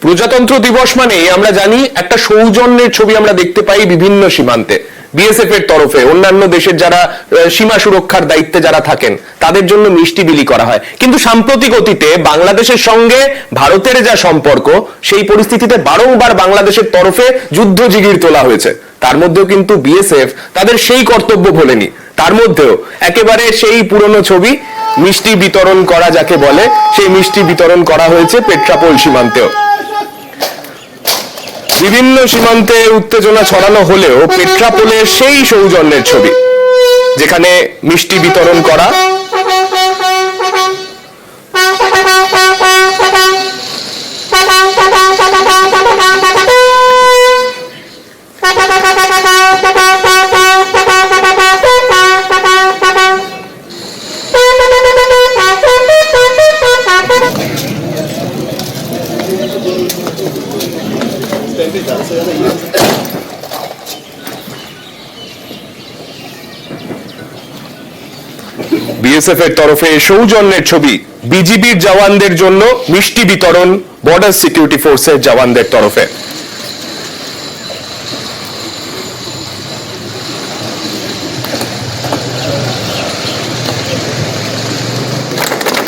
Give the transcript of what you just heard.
প্রজাতন্ত্র দিবস মানে আমরা জানি একটা সৌজন্যের ছবি আমরা দেখতে পাই বিভিন্ন সীমান্তে। বিএসএফ এর তরফে অন্যান্য দেশের যারা সীমা সুরক্ষার দায়িত্বে যারা থাকেন তাদের জন্য মিষ্টি বিলি করা হয়, কিন্তু সাম্প্রতিক অতীতে বাংলাদেশের সঙ্গে ভারতের যা সম্পর্ক সেই পরিস্থিতিতে বারংবার বাংলাদেশের তরফে যুদ্ধ জিগির তোলা হয়েছে। তার মধ্যেও কিন্তু বিএসএফ তাদের সেই কর্তব্য ভোলেনি। তার মধ্যেও একেবারে সেই পুরনো ছবি মিষ্টি বিতরণ করা যাকে বলে, সেই মিষ্টি বিতরণ করা হয়েছে পেট্রাপোল সীমান্তেও। বিভিন্ন সীমান্তে উত্তেজনা ছড়ানো হলেও পেট্রাপোলের সেই সৌজন্যের ছবি যেখানে মিষ্টি বিতরণ করা, বিএসএফ এর তরফে সৌজন্যের ছবি, বিজিবির জওয়ানদের জন্য মিষ্টি বিতরণ বর্ডার সিকিউরিটি ফোর্সের জওয়ানদের তরফে।